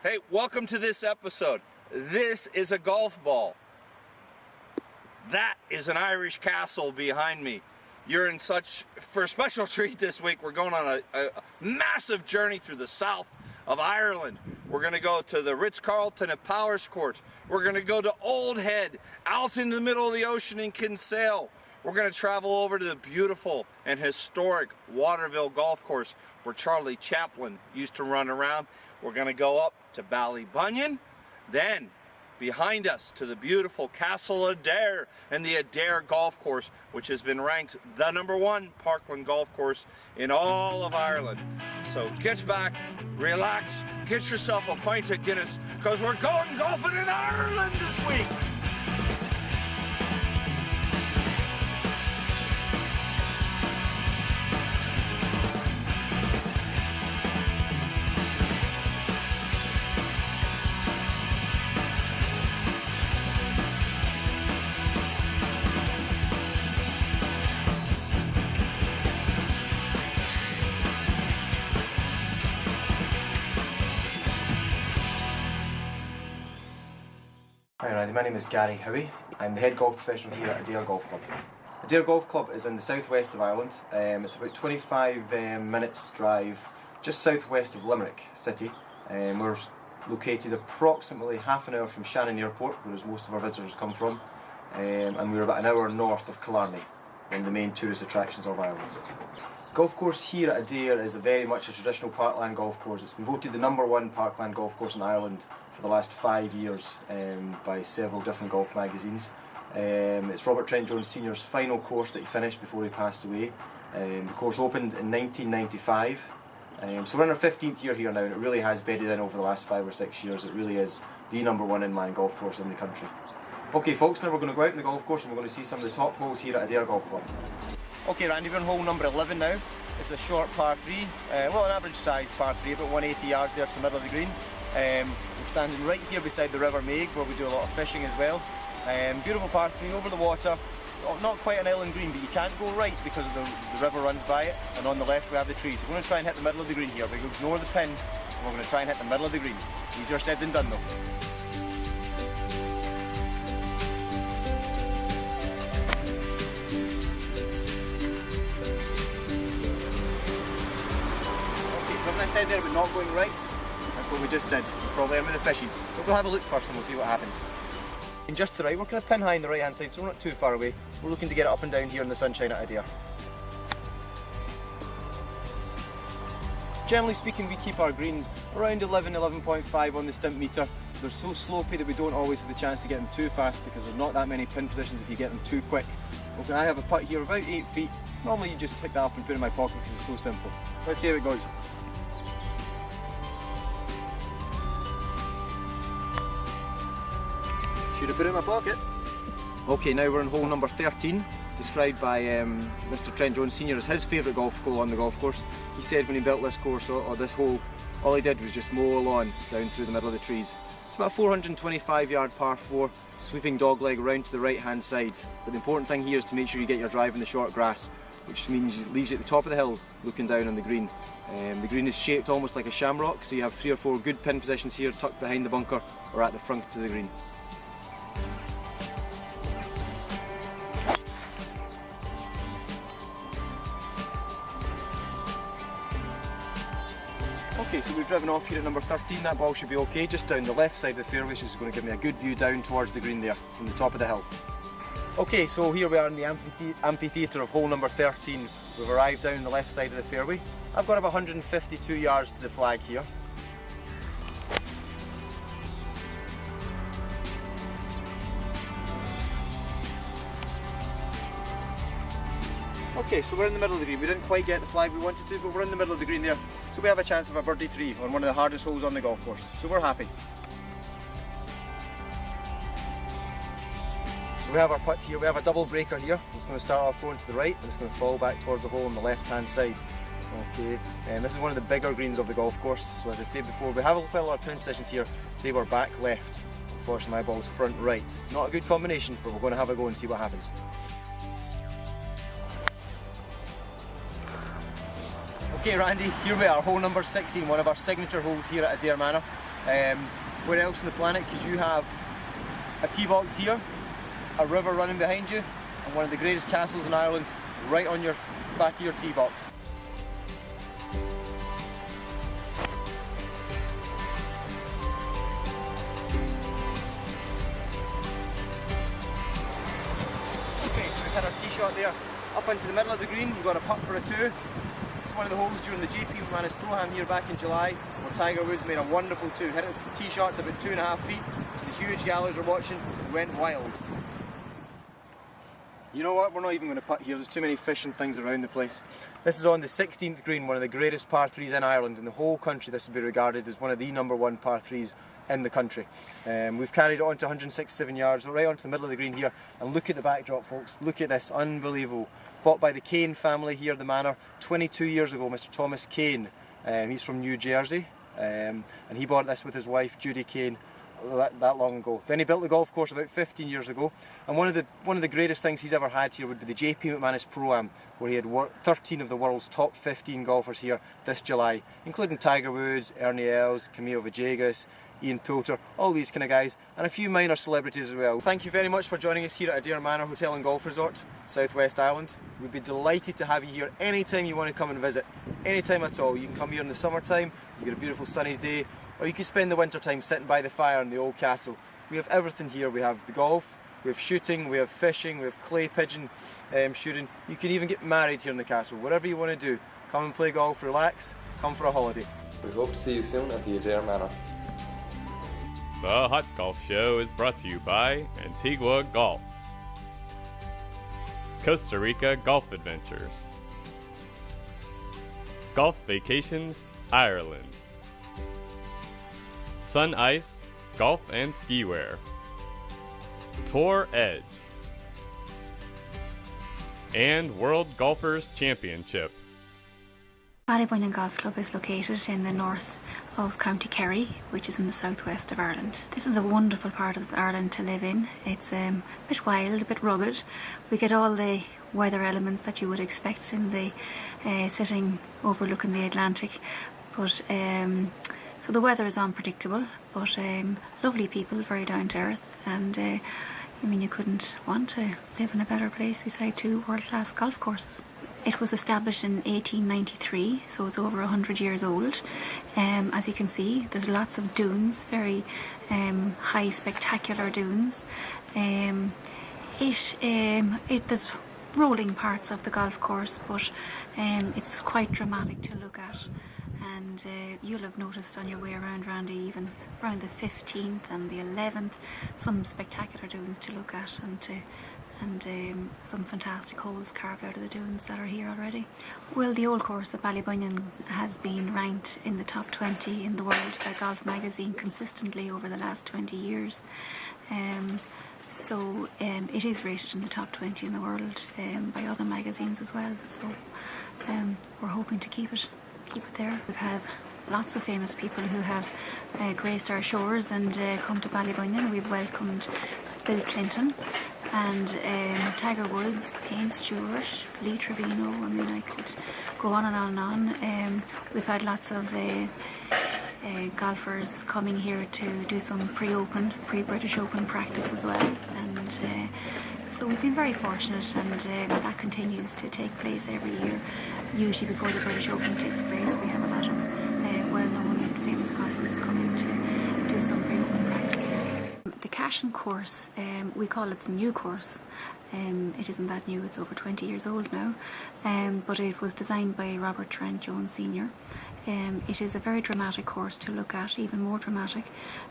Hey, welcome to this episode. This is a golf ball. That is an Irish castle behind me. You're in for a special treat this week. We're going on a massive journey through the south of Ireland. We're going to go to the Ritz-Carlton at Powerscourt. We're going to go to Old Head, out in the middle of the ocean in Kinsale. We're going to travel over to the beautiful and historic Waterville Golf Course where Charlie Chaplin used to run around. We're going to go up to Ballybunion, then behind us to the beautiful Castle Adair and the Adair Golf Course, which has been ranked the #1 parkland golf course in all of Ireland. So get back, relax, get yourself a pint of Guinness, because we're going golfing in Ireland this week. Hi Randy, my name is Gary Howie. I'm the head golf professional here at Adair Golf Club. Adair Golf Club is in the southwest of Ireland. It's about 25 minutes drive just southwest of Limerick city. We're located approximately half an hour from Shannon Airport, where most of our visitors come from, and we're about an hour north of Killarney, one of the main tourist attractions of Ireland. Golf course here at Adair is very much a traditional parkland golf course. It's been voted the #1 parkland golf course in Ireland for the last 5 years by several different golf magazines. It's Robert Trent Jones Sr.'s final course that he finished before he passed away. The course opened in 1995, so we're in our 15th year here now, and it really has bedded in over the last 5 or 6 years. It really is the #1 inland golf course in the country. Okay folks, now we're going to go out in the golf course and we're going to see some of the top holes here at Adair Golf Club. Okay Randy, we're on hole number 11 now. It's a short par 3, well an average size par 3, about 180 yards there to the middle of the green. We're standing right here beside the River Maig, where we do a lot of fishing as well. Beautiful par 3 over the water. Not quite an island green, but you can't go right because the river runs by it, and on the left we have the trees. We're going to try and hit the middle of the green here. We're going to ignore the pin, and we're going to try and hit the middle of the green. Easier said than done though. When I said there about not going right, that's what we just did. We're probably in with the fishies. But we'll have a look first and we'll see what happens. And just to the right, we're kind of pin high on the right hand side, so we're not too far away. We're looking to get it up and down here in the sunshine at Adair. Generally speaking, we keep our greens around 11.5 on the stimp meter. They're so slopey that we don't always have the chance to get them too fast because there's not that many pin positions if you get them too quick. Okay, I have a putt here about 8 feet. Normally you just pick that up and put it in my pocket because it's so simple. Let's see how it goes. Should have put it in my pocket. Okay, now we're in hole number 13, described by Mr. Trent Jones Sr. as his favourite golf hole on the golf course. He said when he built this course, or this hole, all he did was just mow a lawn down through the middle of the trees. It's about a 425 yard par 4, sweeping dogleg round to the right hand side. But the important thing here is to make sure you get your drive in the short grass, which means it leaves you at the top of the hill looking down on the green. The green is shaped almost like a shamrock, so you have 3 or 4 good pin positions here tucked behind the bunker or at the front of the green. Okay, so we've driven off here at number 13, that ball should be okay, just down the left side of the fairway, which is going to give me a good view down towards the green there, from the top of the hill. Okay, so here we are in the amphitheatre of hole number 13. We've arrived down the left side of the fairway. I've got about 152 yards to the flag here. Okay, so we're in the middle of the green. We didn't quite get the flag we wanted to, but we're in the middle of the green there. So we have a chance of a birdie 3 on one of the hardest holes on the golf course. So we're happy. So we have our putt here. We have a double breaker here. It's going to start off going to the right, and it's going to fall back towards the hole on the left hand side. Okay, and this is one of the bigger greens of the golf course. So as I said before, we have quite a lot of pin positions here. Say we're back left. Unfortunately, my ball's front right. Not a good combination, but we're going to have a go and see what happens. Okay Randy, here we are, hole number 16, one of our signature holes here at Adair Manor. Where else on the planet could you have a tee box here, a river running behind you, and one of the greatest castles in Ireland right on your back of your tee box? Okay, so we've had our tee shot there. Up into the middle of the green, you've got a putt for a 2. This is one of the holes during the JP McManus Pro-Am here back in July, where Tiger Woods made a wonderful 2. Hit it with the tee shot to about 2.5 feet, so the huge galleries were watching, went wild. You know what, we're not even going to putt here, there's too many fish and things around the place. This is on the 16th green, one of the greatest par 3s in Ireland. In the whole country this would be regarded as one of the #1 par 3s in the country. We've carried it on to 167 yards, right onto the middle of the green here, and look at the backdrop folks, look at this, unbelievable. Bought by the Kane family here at the manor 22 years ago, Mr. Thomas Kane. He's from New Jersey, and he bought this with his wife Judy Kane that long ago. Then he built the golf course about 15 years ago, and one of the greatest things he's ever had here would be the JP McManus Pro-Am, where he had 13 of the world's top 15 golfers here this July, including Tiger Woods, Ernie Els, Camilo Villegas, Ian Poulter, all these kind of guys, and a few minor celebrities as well. Thank you very much for joining us here at Adair Manor Hotel and Golf Resort, Southwest Ireland. We'd be delighted to have you here anytime you want to come and visit, anytime at all. You can come here in the summertime, you get a beautiful sunny day, or you can spend the winter time sitting by the fire in the old castle. We have everything here. We have the golf, we have shooting, we have fishing, we have clay pigeon shooting. You can even get married here in the castle. Whatever you want to do, come and play golf, relax, come for a holiday. We hope to see you soon at the Adair Manor. The Hot Golf Show is brought to you by Antigua Golf, Costa Rica Golf Adventures, Golf Vacations Ireland, Sun Ice Golf and Ski Wear, Tour Edge, and World Golfers Championship. Ballybunion Golf Club is located in the north of County Kerry, which is in the southwest of Ireland. This is a wonderful part of Ireland to live in. It's a bit wild, a bit rugged. We get all the weather elements that you would expect in the sitting overlooking the Atlantic, but so the weather is unpredictable, but lovely people, very down to earth, and I mean, you couldn't want to live in a better place beside 2 world-class golf courses. It was established in 1893, so it's over 100 years old. As you can see, there's lots of dunes, very high, spectacular dunes. There's rolling parts of the golf course, but it's quite dramatic to look at. And you'll have noticed on your way around, Randy, even around the 15th and the 11th, some spectacular dunes to look at, and some fantastic holes carved out of the dunes that are here already. Well, the old course at Ballybunion has been ranked in the top 20 in the world by Golf magazine consistently over the last 20 years. So it is rated in the top 20 in the world by other magazines as well. So we're hoping to keep it there. We have lots of famous people who have graced our shores and come to Ballybunion. We've welcomed Bill Clinton and Tiger Woods, Payne Stewart, Lee Trevino. I mean, I could go on and on and on. We've had lots of golfers coming here to do some pre-British Open practice as well, and so we've been very fortunate, and that continues to take place every year. Usually before the British Open takes place, we have a lot of well-known and famous golfers coming to do some pre-Open practice here. The Cashin course, we call it the new course. It isn't that new, it's over 20 years old now, but it was designed by Robert Trent Jones Sr. It is a very dramatic course to look at, even more dramatic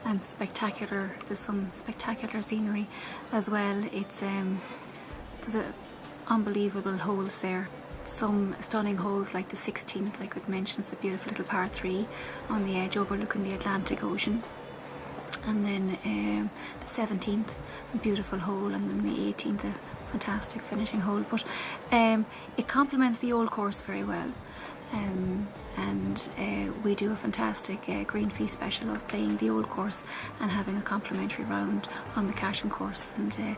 and spectacular. There's some spectacular scenery as well. It's there's unbelievable holes there. Some stunning holes like the 16th, I could mention, it's a beautiful little par 3 on the edge overlooking the Atlantic Ocean. And then the 17th, a beautiful hole, and then the 18th, a fantastic finishing hole. But it complements the old course very well. And we do a fantastic green fee special of playing the old course and having a complimentary round on the Cashin course, and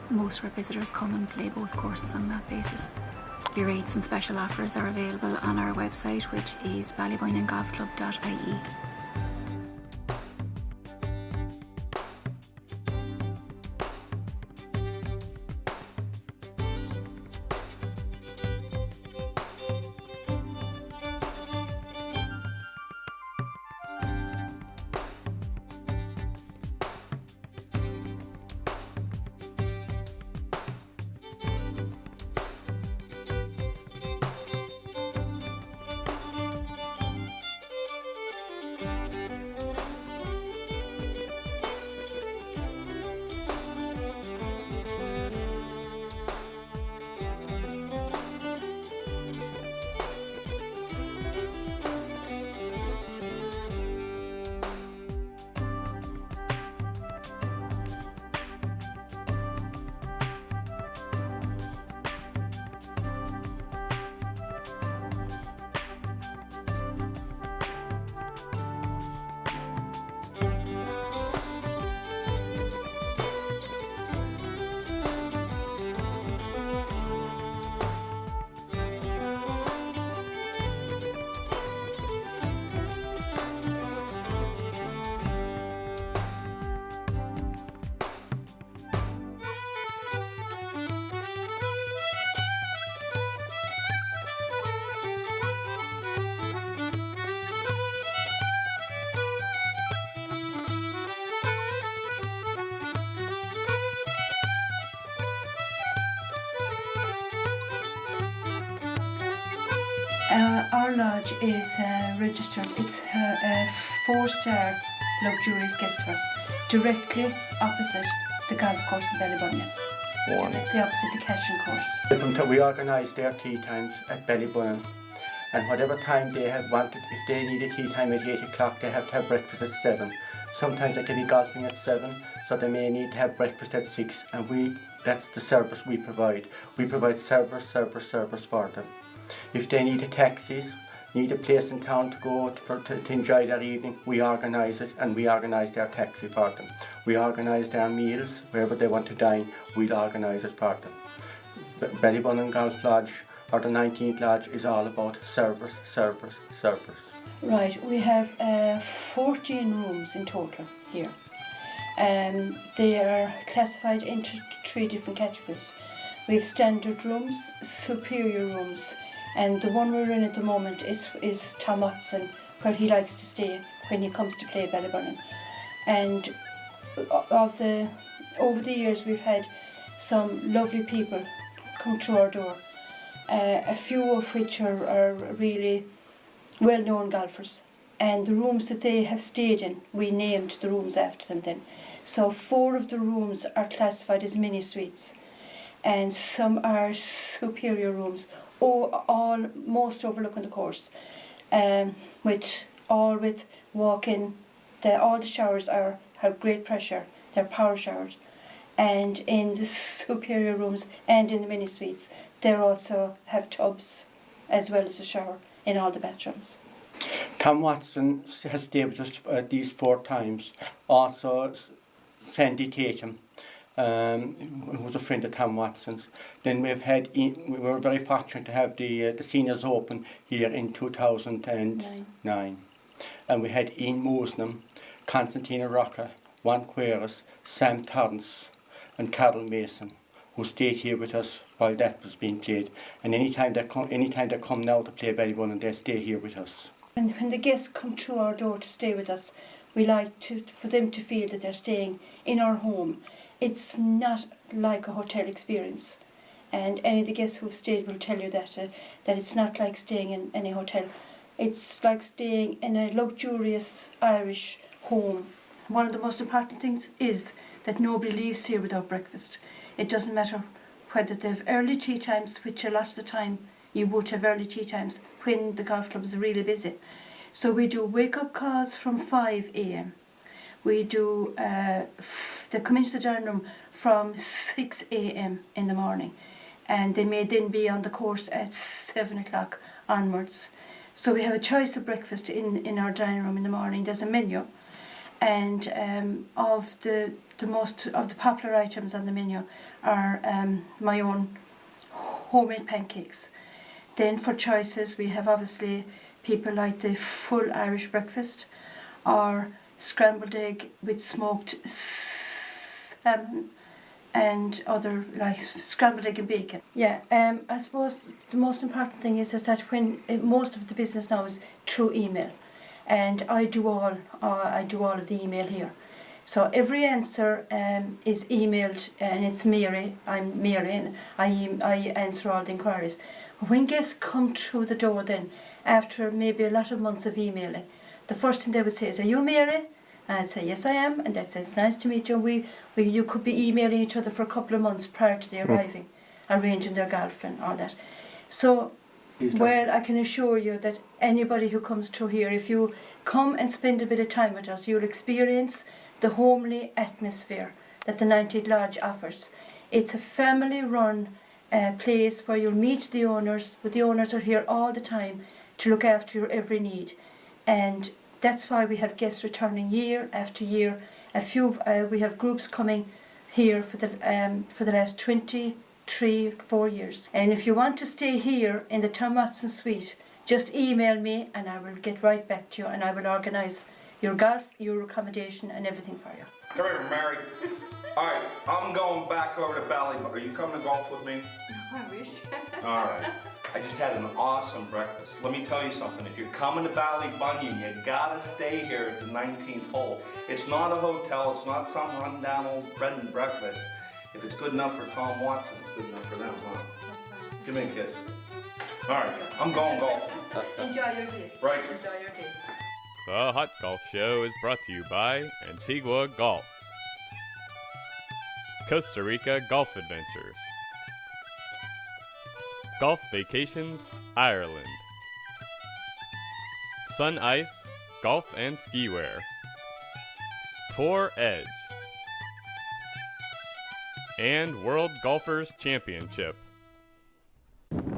most of our visitors come and play both courses on that basis. The rates and special offers are available on our website, which is ballybuniongolfclub.ie. Our lodge is registered. It's a 4-star luxurious guest house, directly opposite the golf course in Ballybunion. Directly opposite the catching course. We organise their tea times at Ballybunion, and whatever time they have wanted, if they need a tea time at 8 o'clock, they have to have breakfast at 7. Sometimes they can be golfing at 7, so they may need to have breakfast at 6, and that's the service we provide. We provide service for them. If they need a taxis, need a place in town to go to enjoy their evening, we organise it, and we organise their taxi for them. We organise their meals, wherever they want to dine, we'll organise it for them. Ballybunion Golf Lodge, or the 19th Lodge, is all about service. Right, we have 14 rooms in total here. They are classified into 3 different categories. We have standard rooms, superior rooms, and the one we're in at the moment is Tom Watson, where he likes to stay when he comes to play Ballybunion. And over the years we've had some lovely people come through our door, a few of which are really well-known golfers. And the rooms that they have stayed in, we named the rooms after them then. So 4 of the rooms are classified as mini suites, and some are superior rooms, most overlooking the course, with walk-in. All the showers have great pressure. They're power showers, and in the superior rooms and in the mini suites, they also have tubs as well as a shower in all the bathrooms. Tom Watson has stayed with us these 4 times. Also, Sandy Tatum, who was a friend of Tom Watson's. Then we were very fortunate to have the Seniors Open here in 2009. And we had Ian Moosnam, Constantina Rocca, Juan Queiroz, Sam Torrance and Carol Mason, who stayed here with us while that was being played. And anytime they come now to play Ballybunion, they stay here with us. And when the guests come through our door to stay with us, we like for them to feel that they're staying in our home. It's not like a hotel experience, and any of the guests who've stayed will tell you that it's not like staying in any hotel. It's like staying in a luxurious Irish home. One of the most important things is that nobody leaves here without breakfast. It doesn't matter whether they have early tea times, which a lot of the time you would have early tea times when the golf clubs are really busy. So we do wake-up calls from 5 a.m. We do, they come into the dining room from 6 a.m. in the morning, and they may then be on the course at 7 o'clock onwards. So we have a choice of breakfast in our dining room in the morning. There's a menu, and of the most of the popular items on the menu are my own homemade pancakes. Then for choices we have obviously people like the full Irish breakfast, or scrambled egg with smoked salmon, and other like scrambled egg and bacon. Yeah, I suppose the most important thing is that when most of the business now is through email, and I do all of the email here. So every answer is emailed, and it's Mary. I'm Mary, and I answer all the inquiries. When guests come through the door, then after maybe a lot of months of emailing, the first thing they would say is, "Are you Mary?" And I'd say, "Yes, I am." And they'd say, "It's nice to meet you." You could be emailing each other for a couple of months prior to their arriving, arranging their golf and all that. So, well, I can assure you that anybody who comes through here, if you come and spend a bit of time with us, you'll experience the homely atmosphere that the 19th Lodge offers. It's a family-run place where you'll meet the owners, but the owners are here all the time to look after your every need. And that's why we have guests returning year after year. We have groups coming here for the last 4 years. And if you want to stay here in the Tom Watson suite, just email me and I will get right back to you, and I will organise your golf, your accommodation and everything for you. Come here, Mary. All right, I'm going back over to Ballybunion. Are you coming to golf with me? I wish. All right. I just had an awesome breakfast. Let me tell you something. If you're coming to Ballybunion, you gotta stay here at the 19th hole. It's not a hotel. It's not some rundown old bread and breakfast. If it's good enough for Tom Watson, it's good enough for them, huh? Give me a kiss. All right, I'm going golfing. Enjoy your day. Right. Enjoy your day. The Hot Golf Show is brought to you by Antigua Golf, Costa Rica Golf Adventures, Golf Vacations, Ireland, Sun Ice, Golf and Ski Wear, Tour Edge, and World Golfers Championship.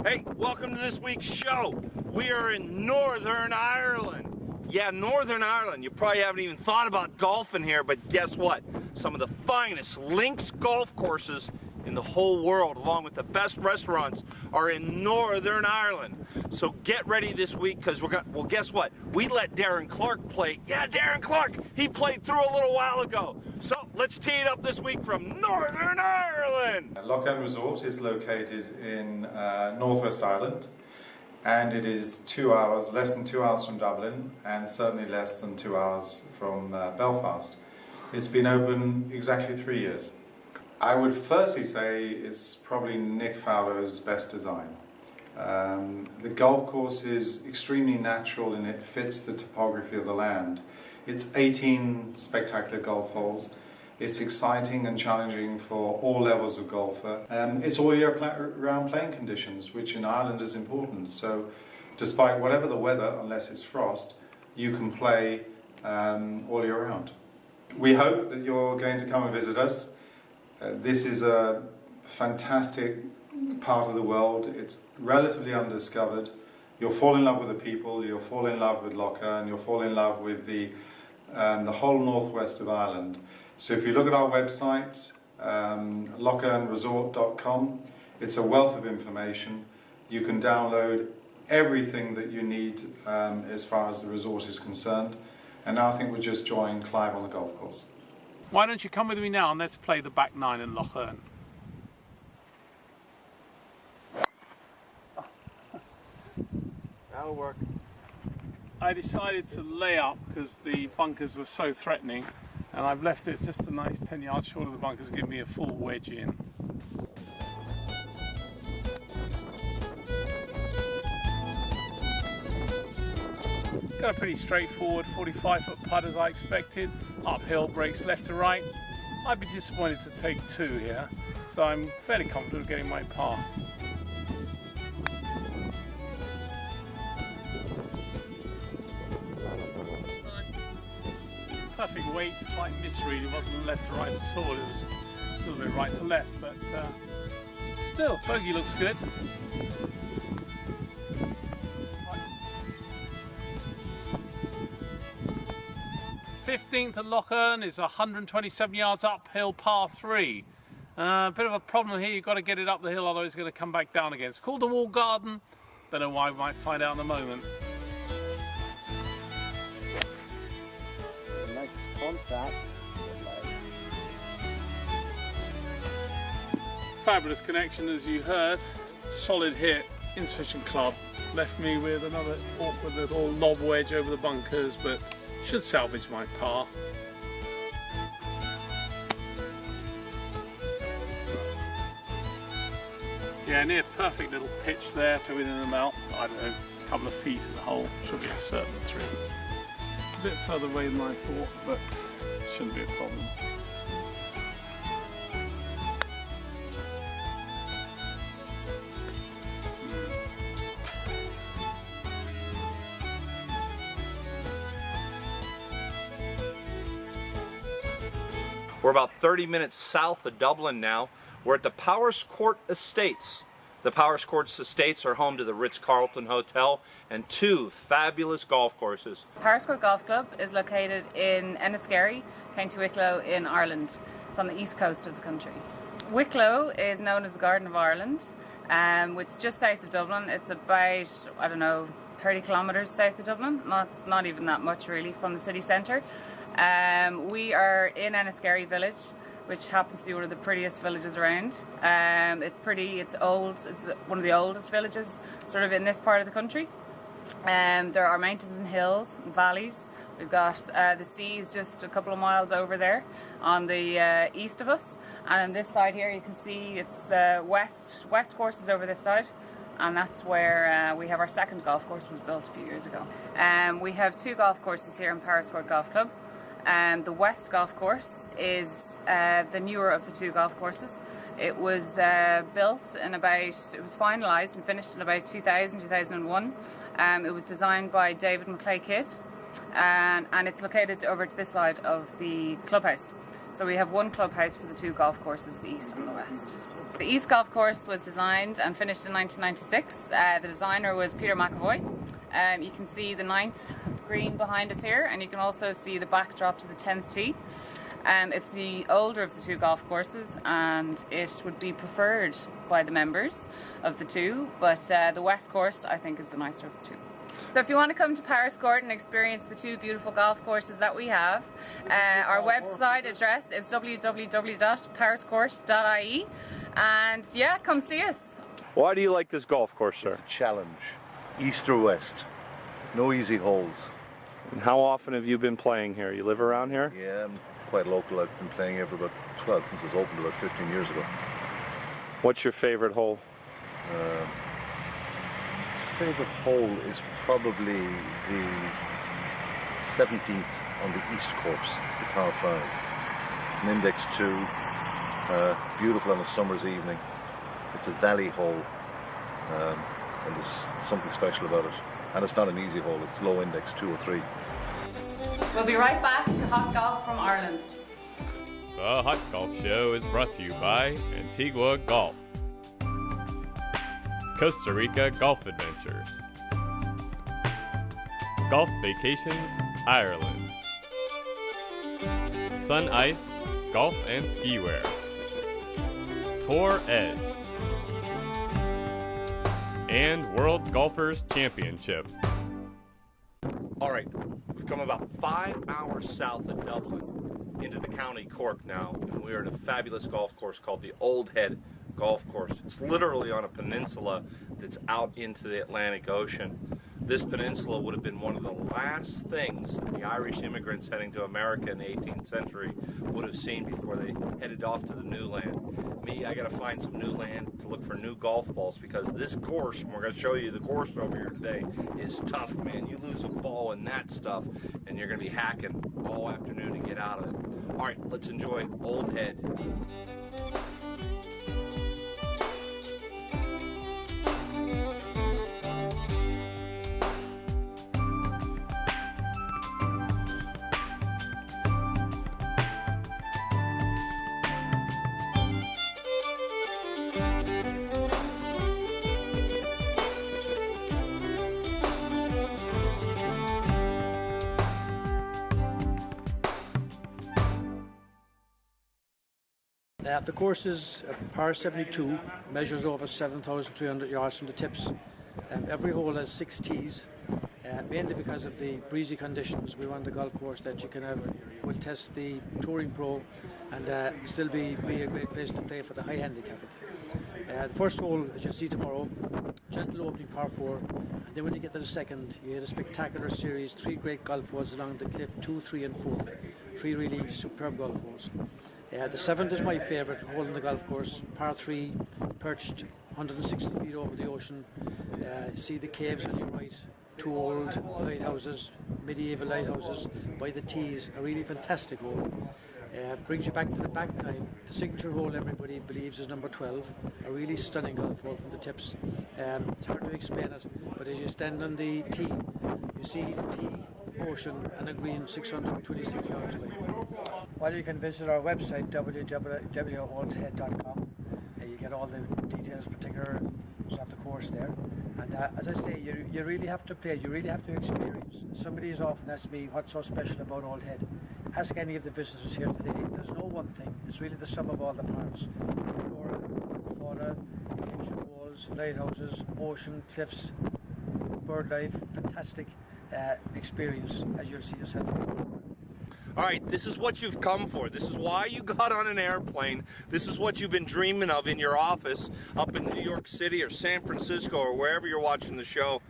Hey, welcome to this week's show. We are in Northern Ireland. Yeah, Northern Ireland. You probably haven't even thought about golfing here, but guess what? Some of the finest links golf courses in the whole world, along with the best restaurants, are in Northern Ireland. So get ready this week, because well, guess what? We let Darren Clark play. Yeah, Darren Clark, he played through a little while ago. So let's tee it up this week from Northern Ireland. Lochern Resort is located in Northwest Ireland, and it is 2 hours, less than 2 hours from Dublin, and certainly less than 2 hours from Belfast. It's been open exactly 3 years. I would firstly say it's probably Nick Fowler's best design. The golf course is extremely natural and it fits the topography of the land. It's 18 spectacular golf holes. It's exciting and challenging for all levels of golfer. It's all year round playing conditions, which in Ireland is important. So despite whatever the weather, unless it's frost, you can play all year round. We hope that you're going to come and visit us. This is a fantastic part of the world. It's relatively undiscovered. You'll fall in love with the people, you'll fall in love with Lochern, you'll fall in love with the whole northwest of Ireland. So if you look at our website, lochernresort.com, it's a wealth of information. You can download everything that you need as far as the resort is concerned. And now I think we'll just join Clive on the golf course. Why don't you come with me now and let's play the back nine in Lochern. That'll work. I decided to lay up because the bunkers were so threatening, and I've left it just a nice 10 yards short of the bunkers, give me a full wedge in. Got a pretty straightforward 45-foot putt as I expected. Uphill, breaks left to right. I'd be disappointed to take two here, so I'm fairly confident of getting my par. Perfect weight, slight misread. It wasn't left to right at all. It was a little bit right to left, but still, bogey looks good. 15th at Lochern is 127 yards uphill, par 3. Bit of a problem here. You've got to get it up the hill, otherwise it's going to come back down again. It's called the Wall Garden. Don't know why. We might find out in a moment. Nice contact. Fabulous connection, as you heard. Solid hit, insufficient club. Left me with another awkward little lob wedge over the bunkers, but should salvage my par. Yeah, near perfect little pitch there to within about, I don't know, a couple of feet of the hole. Should be a certain 3. It's a bit further away than I thought, but shouldn't be a problem. We're about 30 minutes south of Dublin now. We're at the Powerscourt Estates. The Powerscourt Estates are home to the Ritz-Carlton Hotel and 2 fabulous golf courses. Powerscourt Golf Club is located in Enniskerry, County Wicklow in Ireland. It's on the east coast of the country. Wicklow is known as the Garden of Ireland, which is just south of Dublin. It's about, I don't know, 30 kilometres south of Dublin, not even that much really from the city centre. We are in Enniskerry village, which happens to be one of the prettiest villages around. It's pretty, it's old, it's one of the oldest villages sort of in this part of the country. There are mountains and hills and valleys. We've got the sea is just a couple of miles over there on the east of us, and on this side here you can see it's the west course is over this side. and that's where we have our second golf course, was built a few years ago. We have 2 golf courses here in Pariscourt Golf Club. The West Golf Course is the newer of the 2 golf courses. It was built in about, it was finalised and finished in about 2000, 2001. It was designed by David McClay-Kidd, and it's located over to this side of the clubhouse. So we have 1 clubhouse for the 2 golf courses, the East and the West. The East Golf Course was designed and finished in 1996. The designer was Peter McAvoy. You can see the 9th green behind us here, and you can also see the backdrop to the 10th tee. It's the older of the 2 golf courses, and it would be preferred by the members of the 2, but the West course I think is the nicer of the 2. So if you want to come to Pariscourt and experience the 2 beautiful golf courses that we have, our website address is www.pariscourt.ie, and yeah, come see us. Why do you like this golf course, sir? It's a challenge. East or west. No easy holes. And how often have you been playing here? You live around here? Yeah, I'm quite local. I've been playing here for about, well, since it's opened about 15 years ago. What's your favorite hole? Favorite hole is probably the 17th on the East course, the par 5. It's an index 2, beautiful on a summer's evening. It's a valley hole, and there's something special about it. And it's not an easy hole, it's low index 2 or 3. We'll be right back to Hot Golf from Ireland. The Hot Golf Show is brought to you by Antigua Golf, Costa Rica Golf Adventures, Golf Vacations Ireland, Sun Ice Golf and Ski Wear, Tour Edge, and World Golfers Championship. All right, we've come about 5 hours south of Dublin into the county Cork now, and we're at a fabulous golf course called the Old Head Golf Course. It's literally on a peninsula that's out into the Atlantic Ocean. This peninsula would have been one of the last things that the Irish immigrants heading to America in the 18th century would have seen before they headed off to the new land. Me, I gotta find some new land to look for new golf balls, because this course, and we're gonna show you the course over here today, is tough, man. You lose a ball in that stuff and you're gonna be hacking all afternoon to get out of it. All right, let's enjoy Old Head. The course is par 72, measures over 7,300 yards from the tips. Every hole has 6 tees, mainly because of the breezy conditions. We want a golf course that you can have, will test the touring pro and still be a great place to play for the high handicapper. The first hole, as you'll see tomorrow, gentle opening par 4, and then when you get to the second, you hit a spectacular series, 3 great golf holes along the cliff, 2, 3 and 4. 3 really superb golf holes. The 7th is my favourite hole in the golf course, par 3, perched 160 feet over the ocean. See the caves on your right, 2 old lighthouses, medieval lighthouses by the tees, a really fantastic hole. Brings you back to the back nine. The signature hole everybody believes is number 12, a really stunning golf hole from the tips. It's hard to explain it, but as you stand on the tee, you see the tee, ocean and a green 626 yards away. Well, you can visit our website www.oldhead.com. You get all the details, particulars of the course there. And as I say, you really have to play, you really have to experience. Somebody has often asked me what's so special about Old Head. Ask any of the visitors here today. There's no one thing. It's really the sum of all the parts. Flora, fauna, ancient walls, lighthouses, ocean, cliffs, bird life, fantastic experience, as you'll see yourself. All right, this is what you've come for. This is why you got on an airplane. This is what you've been dreaming of in your office up in New York City or San Francisco or wherever you're watching the show.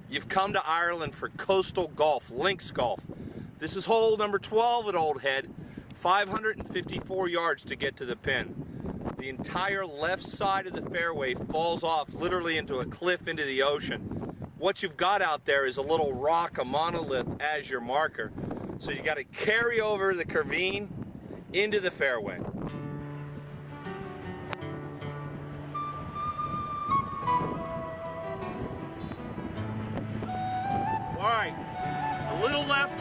You've come to Ireland for coastal golf, links golf. This is hole number 12 at Old Head, 554 yards to get to the pin. the entire left side of the fairway falls off literally into a cliff into the ocean. What you've got out there is a little rock, a monolith as your marker. So you got to carry over the curvine into the fairway. All right, a little left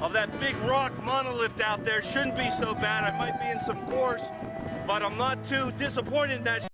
of that big rock monolith out there. Shouldn't be so bad. I might be in some course, but I'm not too disappointed in that.